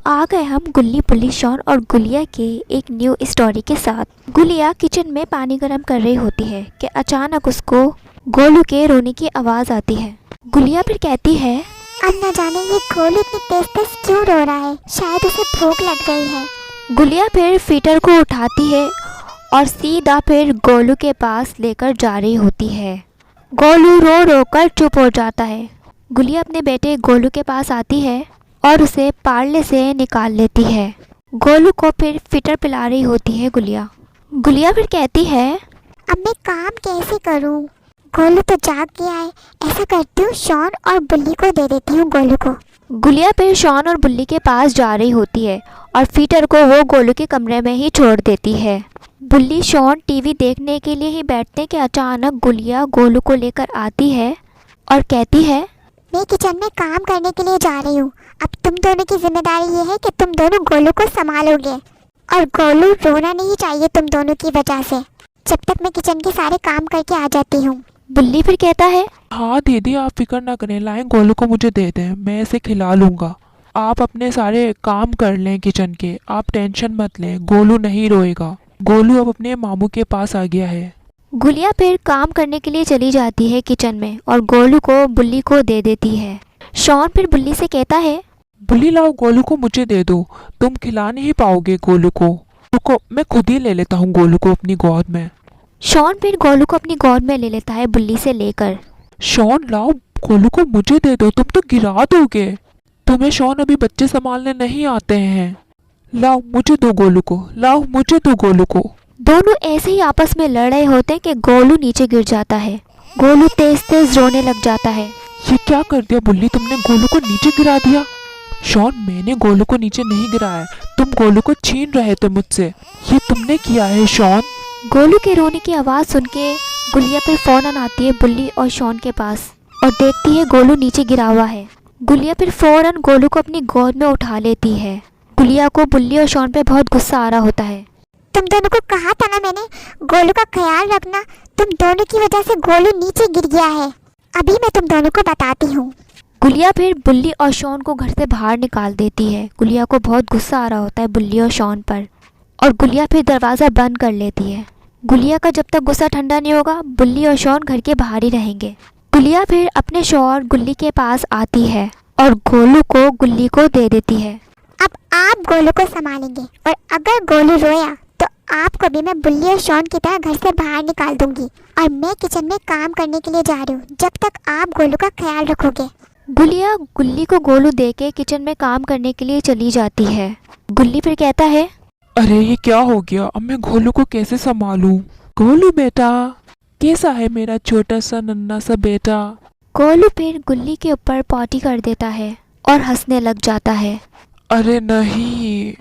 आ गए हम गुल्ली बुल्ली शॉन और गुलिया के एक न्यू स्टोरी के साथ। गुलिया किचन में पानी गर्म कर रही होती है कि अचानक उसको गोलू के रोने की आवाज़ आती है। गुलिया फिर कहती है, अब न जाने ये गोलू इतनी तेज तेज क्यों रो रहा है, शायद उसे भूख लग गई है। गुलिया फिर फीटर को उठाती है और सीधा फिर गोलू के पास लेकर जा रही होती है। गोलू रो रो कर चुप हो जाता है। गुलिया अपने बेटे गोलू के पास आती है और उसे पार्ले से निकाल लेती है। गोलू को फिर फिटर पिला रही होती है गुलिया फिर कहती है, अब मैं काम कैसे करूं? गोलू तो जाग गया है। ऐसा करती हूँ, शॉन और बुल्ली को दे देती हूँ गोलू को। गुलिया फिर शॉन और बुल्ली के पास जा रही होती है और फीटर को वो गोलू के कमरे में ही छोड़ देती है। बुल्ली शॉन टीवी देखने के लिए ही बैठते कि अचानक गुलिया गोलू को लेकर आती है और कहती है, मैं किचन में काम करने के लिए जा रही हूँ। अब तुम दोनों की जिम्मेदारी ये है कि तुम दोनों गोलू को संभालोगे और गोलू रोना नहीं चाहिए तुम दोनों की वजह से, जब तक मैं किचन के सारे काम करके आ जाती हूँ। बुल्ली फिर कहता है, हाँ दीदी, आप फिक्र ना करें, लाएं गोलू को मुझे दे दें, मैं इसे खिला लूँगा। आप अपने सारे काम कर लें किचन के, आप टेंशन मत लें, गोलू नहीं रोएगा। गोलू अब अपने मामू के पास आ गया है। गुलिया फिर काम करने के लिए चली जाती है किचन में और गोलू को बुल्ली को दे देती है। शॉन फिर बुल्ली से कहता है, बुल्ली लाओ, गोलू को मुझे दे दो, तुम खिला नहीं पाओगे गोलू को। रुको, मैं खुद ही ले लेता हूँ गोलू को अपनी गोद में। शॉन फिर गोलू को अपनी गोद में ले लेता है बुल्ली से लेकर। शॉन लाओ, गोलू को मुझे दे दो, तुम तो गिरा दोगे। तुम्हें शॉन अभी बच्चे संभालने नहीं आते हैं। लाओ मुझे दो गोलू को, लाओ मुझे दो गोलू को। दोनों ऐसे ही आपस में लड़ रहे होते हैं कि गोलू नीचे गिर जाता है। गोलू तेज तेज रोने लग जाता है। ये क्या कर दिया बुल्ली, तुमने गोलू को नीचे गिरा दिया। शॉन, मैंने गोलू को नीचे नहीं गिराया, तुम गोलू को छीन रहे थे मुझसे, ये तुमने किया है शॉन। गोलू के रोने की आवाज़ सुन के गुलिया फिर फौरन आती है बुल्ली और शॉन के पास और देखती है गोलू नीचे गिरा हुआ है। गुलिया फिर फौरन गोलू को अपनी गोद में उठा लेती है। गुलिया को बुल्ली और शॉन पे बहुत गुस्सा आ रहा होता है। तुम दोनों को कहा था ना मैंने, गोलू का ख्याल रखना। तुम दोनों की वजह से गोलू नीचे गिर गया है। अभी मैं तुम दोनों को बताती हूँ। गुलिया फिर बुल्ली और शॉन को घर से बाहर निकाल देती है। गुलिया को बहुत गुस्सा आ रहा होता है बुल्ली और शॉन पर और गुलिया फिर दरवाज़ा बंद कर लेती है। गुलिया का जब तक गुस्सा ठंडा नहीं होगा, बुल्ली और शॉन घर के बाहर ही रहेंगे। गुलिया फिर अपने शौहर गुल्ली के पास आती है और गोलू को गुल्ली को दे देती है। अब आप गोलू को संभालेंगे और अगर गोलू रोया तो आपको भी मैं बुल्ली और शॉन की तरह घर से बाहर निकाल दूंगी और मैं किचन में काम करने के लिए जा रही हूँ, जब तक आप गोलू का ख्याल रखोगे। गुलिया गुल्ली को गोलू दे के किचन में काम करने के लिए चली जाती है। गुल्ली फिर कहता है, अरे ये क्या हो गया, अब मैं गोलू को कैसे संभालूं? गोलू बेटा, कैसा है मेरा छोटा सा नन्हा सा बेटा? गोलू फिर गुल्ली के ऊपर पॉटी कर देता है और हंसने लग जाता है। अरे नहीं,